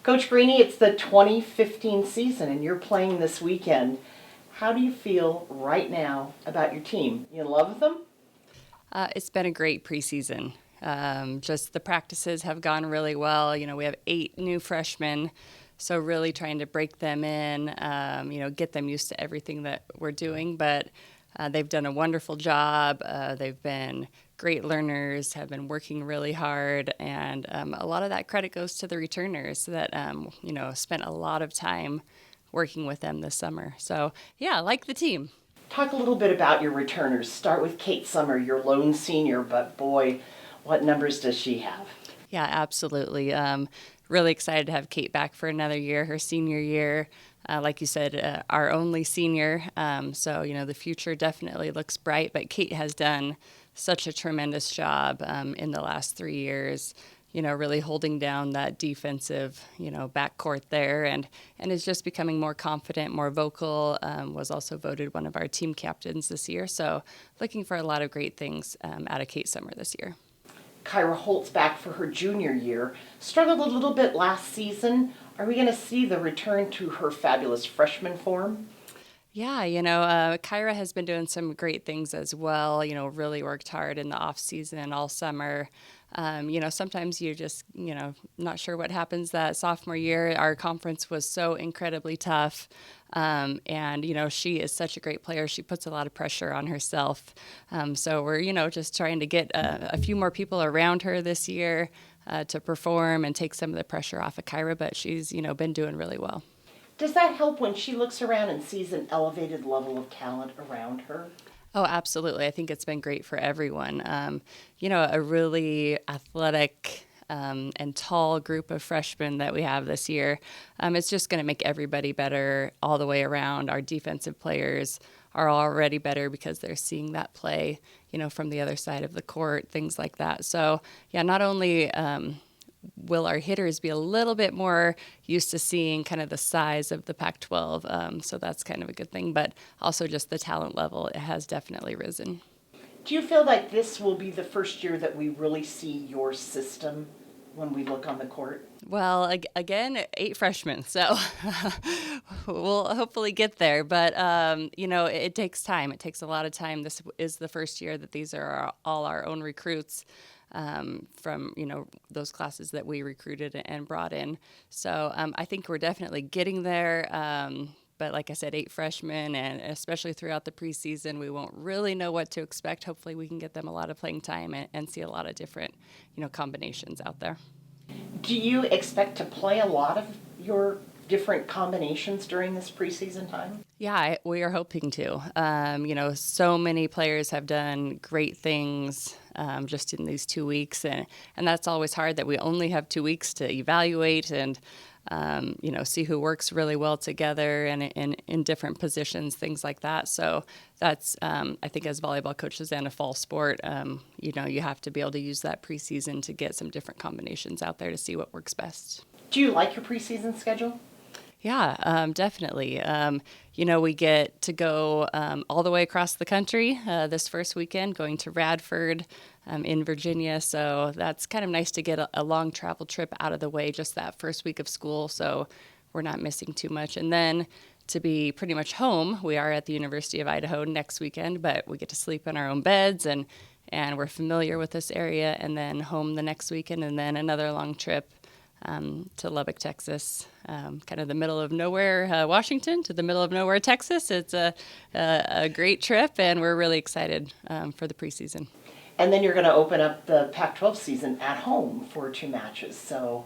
Coach Greeny, it's the 2015 season and you're playing this weekend. How do you feel right now about your team? You in love with them? It's been a great preseason. Just the practices have gone really well. We have 8 new freshmen, so really trying to break them in, get them used to everything that we're doing. But they've done a wonderful job. They've been great learners, have been working really hard, and a lot of that credit goes to the returners that, spent a lot of time working with them this summer. So, yeah, I like the team. Talk a little bit about your returners. Start with Kate Summer, your lone senior, but boy, what numbers does she have? Yeah, absolutely. Really excited to have Kate back for another year, her senior year. Like you said, our only senior. So, the future definitely looks bright, but Kate has done such a tremendous job in the last 3 years, really holding down that defensive, backcourt there and is just becoming more confident, more vocal, was also voted one of our team captains this year. So looking for a lot of great things out of Kate Summer this year. Kyra Holt's back for her junior year. Struggled a little bit last season. Are we going to see the return to her fabulous freshman form? Yeah, Kyra has been doing some great things as well, really worked hard in the off season all summer. Sometimes you're just, not sure what happens that sophomore year. Our conference was so incredibly tough. She is such a great player. She puts a lot of pressure on herself. So we're, just trying to get a few more people around her this year to perform and take some of the pressure off of Kyra, but she's, been doing really well. Does that help when she looks around and sees an elevated level of talent around her? Oh, absolutely. I think it's been great for everyone. A really athletic and tall group of freshmen that we have this year. It's just going to make everybody better all the way around. Our defensive players are already better because they're seeing that play, from the other side of the court, things like that. So, yeah, not only will our hitters be a little bit more used to seeing kind of the size of the Pac-12, so that's kind of a good thing, but also just the talent level, it has definitely risen. Do you feel like this will be the first year that we really see your system when we look on the court? Well, again, 8 freshmen, so we'll hopefully get there. But, it takes time. It takes a lot of time. This is the first year that these are all our own recruits from, those classes that we recruited and brought in. So I think we're definitely getting there. But like I said, 8 freshmen, and especially throughout the preseason, we won't really know what to expect. Hopefully we can get them a lot of playing time and see a lot of different, combinations out there. Do you expect to play a lot of your different combinations during this preseason time? Yeah, we are hoping to. So many players have done great things just in these 2 weeks, and that's always hard that we only have 2 weeks to evaluate and see who works really well together and in different positions, things like that. So that's, I think, as volleyball coaches and a fall sport, you have to be able to use that preseason to get some different combinations out there to see what works best. Do you like your preseason schedule? Yeah, definitely. We get to go all the way across the country this first weekend, going to Radford in Virginia. So that's kind of nice to get a long travel trip out of the way just that first week of school, so we're not missing too much. And then to be pretty much home, we are at the University of Idaho next weekend, but we get to sleep in our own beds and we're familiar with this area, and then home the next weekend, and then another long trip to Lubbock, Texas, kind of the middle of nowhere, Washington, to the middle of nowhere, Texas. It's a great trip, and we're really excited for the preseason. And then you're going to open up the Pac-12 season at home for 2 matches. So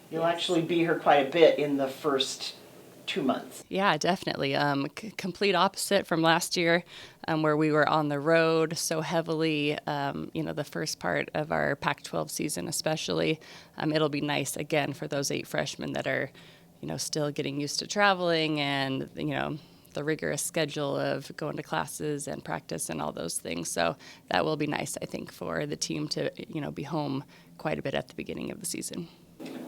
you'll actually be here quite a bit in the first 2 months. Yeah, definitely. Complete opposite from last year, where we were on the road so heavily, the first part of our Pac-12 season especially. It'll be nice, again, for those 8 freshmen that are, still getting used to traveling and, the rigorous schedule of going to classes and practice and all those things. So that will be nice, I think, for the team to, be home quite a bit at the beginning of the season.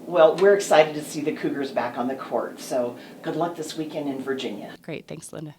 Well, we're excited to see the Cougars back on the court. So good luck this weekend in Virginia. Great. Thanks, Linda.